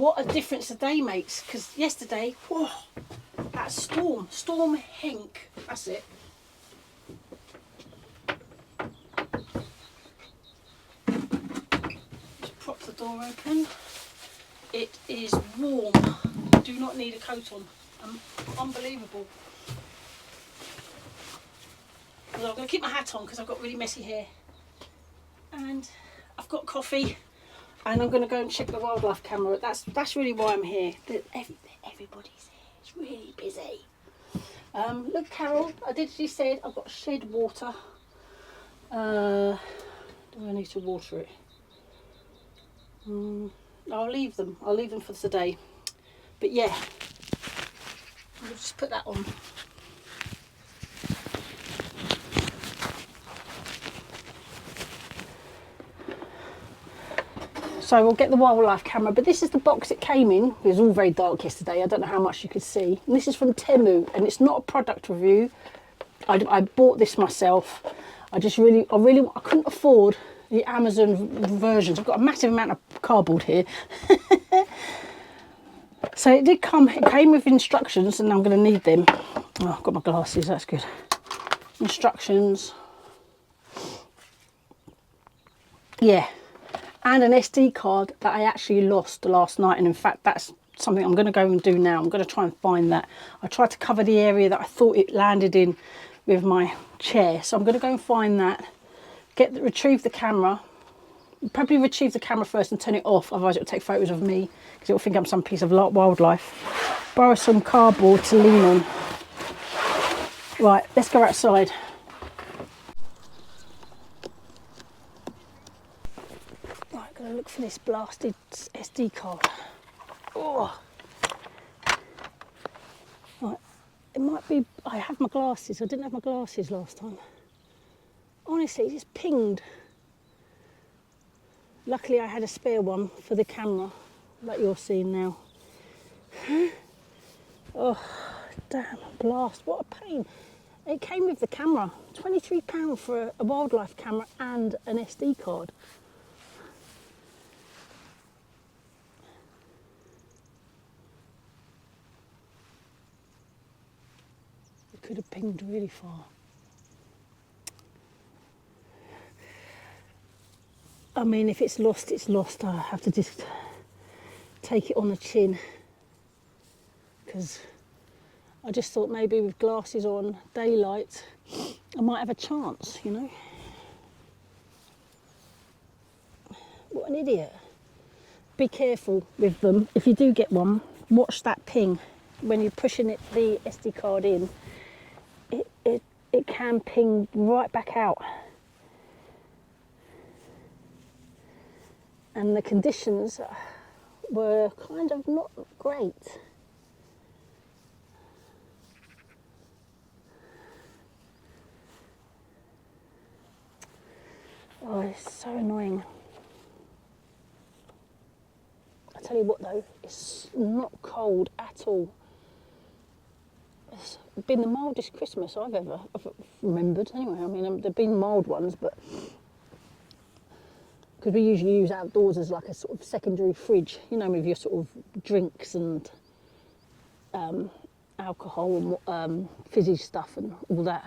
what a difference a day makes. Because yesterday, oh, that Storm Henk, that's it. Just prop the door open. It is warm. Do not need a coat on. Unbelievable. Well, I'm going to keep my hat on because I've got really messy hair. And I've got coffee. And I'm going to go and check the wildlife camera. That's really why I'm here. Everybody's here. It's really busy. Look, Carol, she said I've got shed water. Do I need to water it? I'll leave them for today. But yeah, I'll just put that on. So we'll get the wildlife camera, but this is the box it came in. It was all very dark yesterday. I don't know how much you could see. And this is from Temu, and it's not a product review. I bought this myself. I couldn't afford the Amazon versions. I've got a massive amount of cardboard here. So it came with instructions, and I'm going to need them. Oh, I've got my glasses, that's good. Instructions. Yeah. And an SD card that I actually lost last night, and in fact that's something I'm going to go and do now. I'm going to try and find that. I tried to cover the area that I thought it landed in with my chair, so I'm going to go and find that, retrieve the camera, probably retrieve the camera first and turn it off, otherwise it'll take photos of me because it'll think I'm some piece of wildlife. Borrow some cardboard to lean on. Right, let's go outside. Look for this blasted SD card. Oh, right. It might be. I have my glasses. I didn't have my glasses last time. Honestly, it just pinged. Luckily, I had a spare one for the camera, like you're seeing now. Oh, damn! Blast! What a pain. It came with the camera. £23 for a wildlife camera and an SD card. Could have pinged really far. I mean, if it's lost, it's lost. I have to just take it on the chin, because I just thought maybe with glasses on, daylight, I might have a chance, you know. What an idiot. Be careful with them. If you do get one, watch that ping. When you're pushing the SD card in, it can ping right back out. And the conditions were kind of not great. Oh, it's so annoying. I tell you what though, it's not cold at all. It's been the mildest Christmas I've remembered anyway. I mean, there've been mild ones, but because we usually use outdoors as like a sort of secondary fridge, you know, with your sort of drinks and alcohol and fizzy stuff and all that.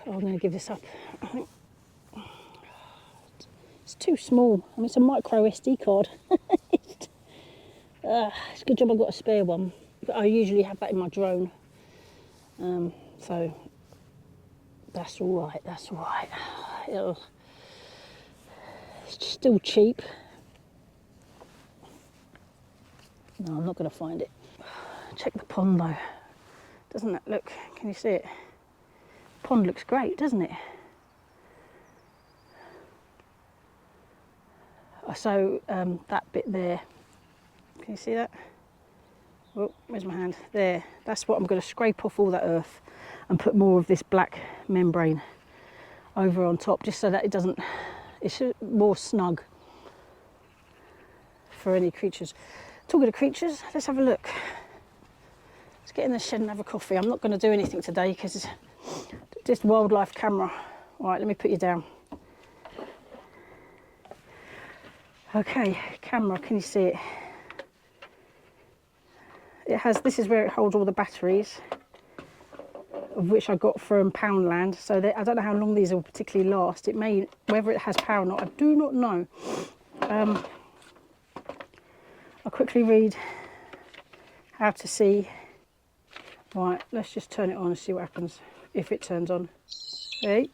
I'm going to give this up. I think it's too small. I mean, it's a micro SD card. It's a good job I've got a spare one. But I usually have that in my drone. So that's all right. That's all right. It's still cheap. No, I'm not going to find it. Check the pond though. Doesn't that look? Can you see it? Pond looks great, doesn't it? So that bit there, can you see that? Oh, where's my hand? There. That's what I'm going to scrape off all that earth. and put more of this black membrane over on top, just so that it doesn't, it's more snug for any creatures. Talking of creatures, let's have a look. Let's get in the shed and have a coffee. I'm not going to do anything today because it's just wildlife camera. All right, let me put you down. Okay, camera, can you see it? It has, this is where it holds all the batteries, of which I got from Poundland. So I don't know how long these will particularly last. It may, whether it has power or not, I do not know. I'll quickly read how to see. Right, let's just turn it on and see what happens if it turns on. Okay.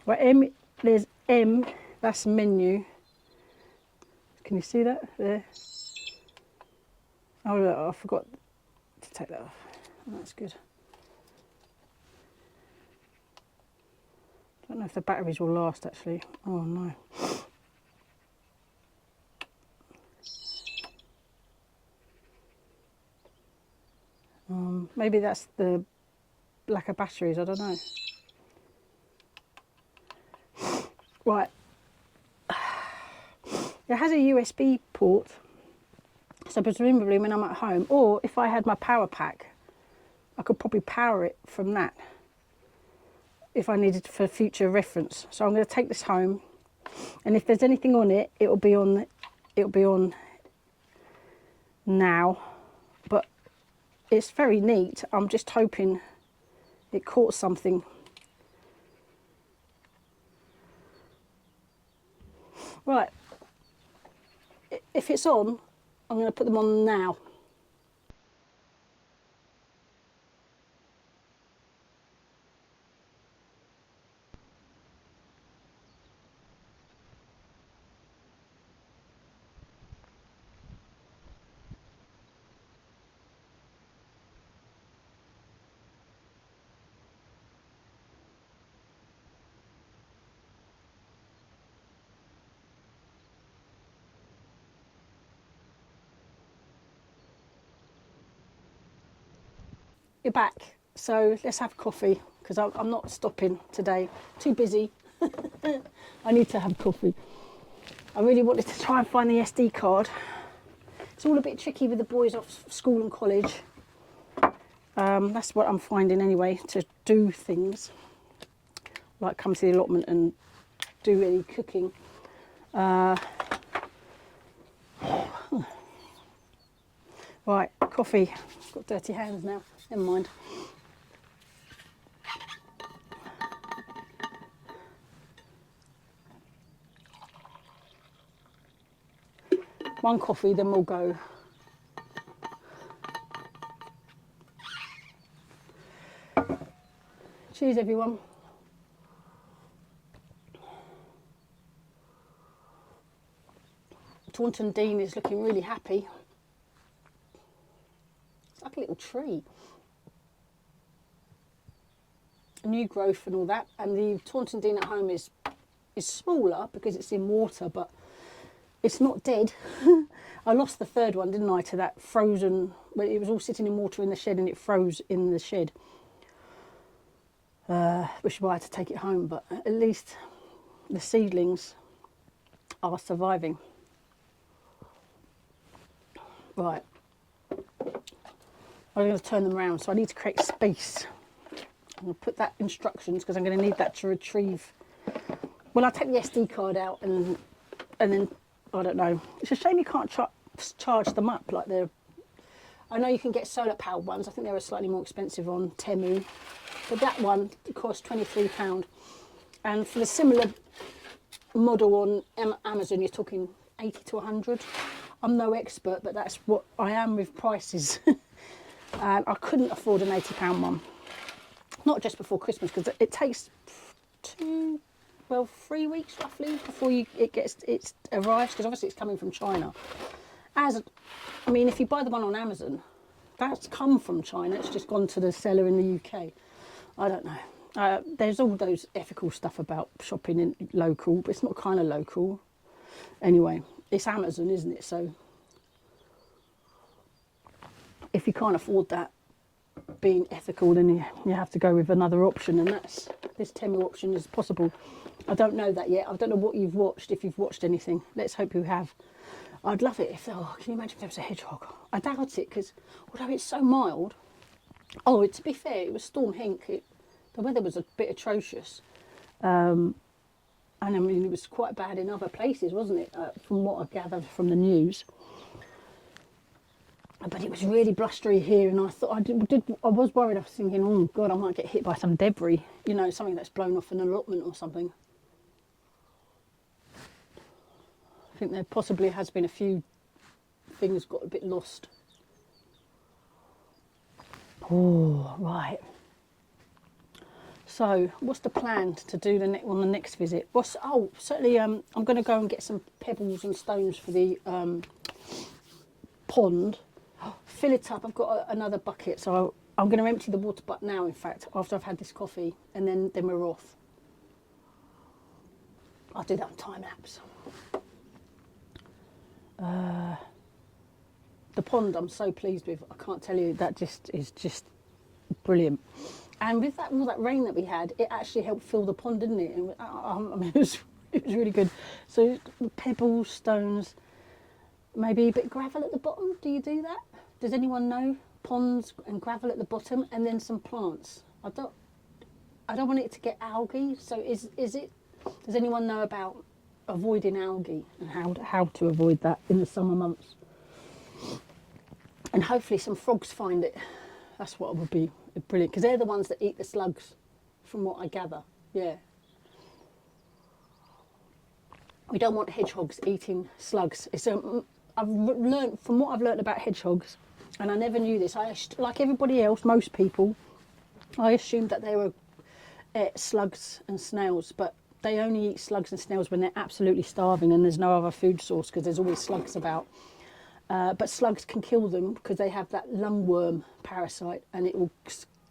Right, M, there's M, that's menu. Can you see that there? Oh, look, I forgot to take that off. Oh, that's good. Don't know if the batteries will last actually. Oh no. Maybe that's the lack of batteries, I don't know. Right. It has a USB port, so presumably when I'm at home, or if I had my power pack, I could probably power it from that if I needed for future reference. So I'm going to take this home, and if there's anything on it, it'll be on now. But it's very neat. I'm just hoping it caught something. Right. If it's on, I'm going to put them on now. You're back, so let's have coffee because I'm not stopping today. Too busy. I need to have coffee. I really wanted to try and find the SD card. It's all a bit tricky with the boys off school and college. That's what I'm finding anyway, to do things like come to the allotment and do any cooking. Right, coffee. Got dirty hands now. Never mind. One coffee, then we'll go. Cheers, everyone. Taunton Dean is looking really happy. It's like a little tree. New growth and all that, and the Taunton Dean at home is smaller because it's in water, but it's not dead. I lost the third one, didn't I, to that frozen, when it was all sitting in water in the shed and it froze in the shed, which is why I had to take it home. But at least the seedlings are surviving. Right, I'm going to turn them around, so I need to create space. I'm going to put that instructions because I'm going to need that to retrieve. Well, I'll take the SD card out and then, I don't know. It's a shame you can't charge them up like they're. I know you can get solar powered ones. I think they were slightly more expensive on Temu, but that one cost £23. And for the similar model on Amazon, you're talking 80 to 100. I'm no expert, but that's what I am with prices. And I couldn't afford an £80 one. Not just before Christmas, because it takes 3 weeks roughly before it arrives, because obviously it's coming from China. I mean, if you buy the one on Amazon, that's come from China. It's just gone to the seller in the UK. I don't know. There's all those ethical stuff about shopping in local, but it's not kind of local. Anyway, it's Amazon, isn't it? So if you can't afford that, being ethical, then you have to go with another option, and that's this 10mm option is possible. I don't know that yet. I don't know what you've watched, if you've watched anything. Let's hope you have. I'd love it if, oh, can you imagine if there was a hedgehog? I doubt it, because although it's so mild, oh, to be fair, it was Storm Hink. The weather was a bit atrocious. And I mean, it was quite bad in other places, wasn't it? From what I gathered from the news. But it was really blustery here, and I thought I was worried. I was thinking, oh God, I might get hit by some debris, you know, something that's blown off an allotment or something. I think there possibly has been a few things got a bit lost. Oh, right. So, what's the plan to do on the next visit? Certainly, I'm going to go and get some pebbles and stones for the pond. Fill it up. I've got another bucket, so I'm going to empty the water butt now, in fact, after I've had this coffee, and then we're off. I'll do that on time lapse. The pond I'm so pleased with. I can't tell you, that is just brilliant. And with all that rain that we had, it actually helped fill the pond, didn't it? And, I mean, it was really good. So pebbles, stones, maybe a bit of gravel at the bottom. Do you do that? Does anyone know? Ponds and gravel at the bottom, and then some plants. I don't want it to get algae. So is it? Does anyone know about avoiding algae and how to avoid that in the summer months? And hopefully some frogs find it. That's what would be brilliant, because they're the ones that eat the slugs, from what I gather. Yeah. We don't want hedgehogs eating slugs. I've learned, from what I've learned about hedgehogs, and I never knew this. Like everybody else, most people, I assumed that they were slugs and snails, but they only eat slugs and snails when they're absolutely starving and there's no other food source, because there's always slugs about. But slugs can kill them because they have that lungworm parasite, and it will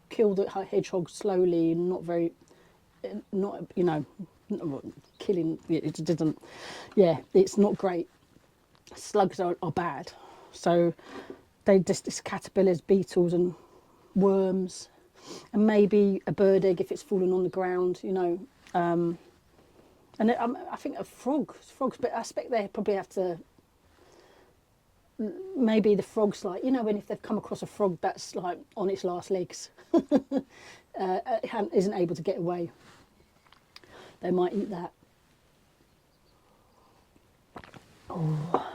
kill the hedgehog slowly and not killing. It doesn't. Yeah, it's not great. Slugs are bad, so they just caterpillars, beetles, and worms, and maybe a bird egg if it's fallen on the ground. You know, and I think of frogs, but I expect they probably have to. Maybe the frog's like, you know, when if they've come across a frog that's like on its last legs, isn't able to get away, they might eat that. Oh.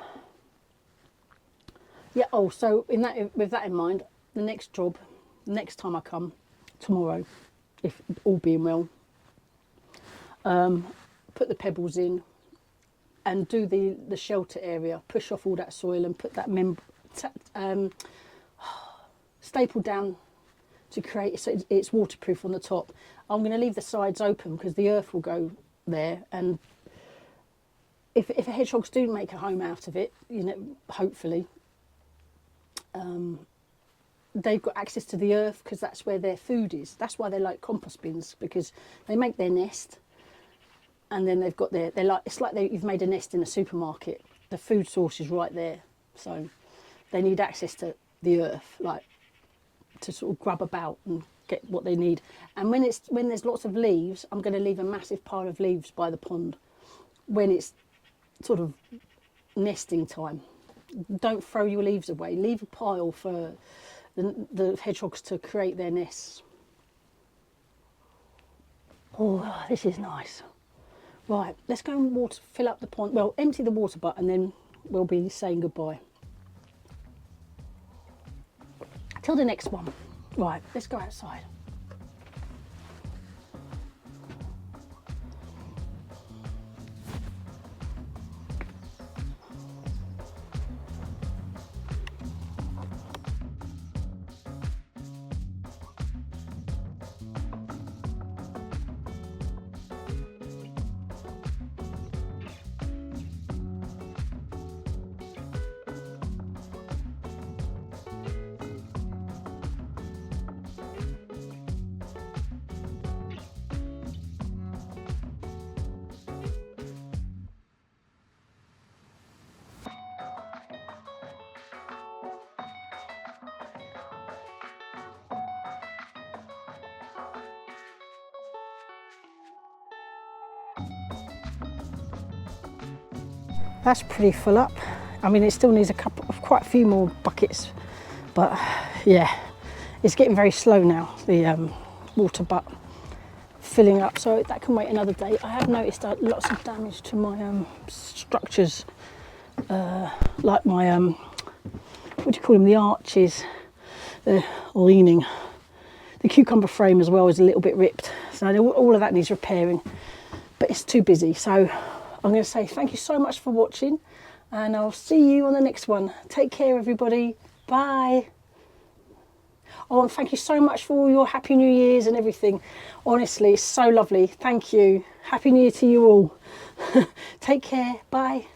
Yeah. Oh, so with that in mind, the next time I come, tomorrow, if all being well, put the pebbles in. And do the shelter area, push off all that soil and put that staple down to create so it's waterproof on the top. I'm going to leave the sides open because the earth will go there, and if hedgehogs do make a home out of it, you know, hopefully, they've got access to the earth because that's where their food is. That's why they like compost bins, because they make their nest. And then they've got it's like you've made a nest in a supermarket. The food source is right there, so they need access to the earth, like to sort of grub about and get what they need. And when there's lots of leaves, I'm going to leave a massive pile of leaves by the pond when it's sort of nesting time. Don't throw your leaves away. Leave a pile for the hedgehogs to create their nests. Oh, this is nice. Right, let's go and fill up the pond. Well, empty the water butt, and then we'll be saying goodbye. Till the next one. Right, let's go outside. That's pretty full up. I mean, it still needs quite a few more buckets, but yeah, it's getting very slow now, the water butt filling up, so that can wait another day. I have noticed lots of damage to my structures, like my what do you call them, the arches, the leaning. The cucumber frame as well is a little bit ripped, so all of that needs repairing, but it's too busy. So I'm going to say thank you so much for watching, and I'll see you on the next one. Take care, everybody. Bye. Oh, and thank you so much for all your Happy New Year's and everything. Honestly, it's so lovely. Thank you. Happy New Year to you all. Take care. Bye.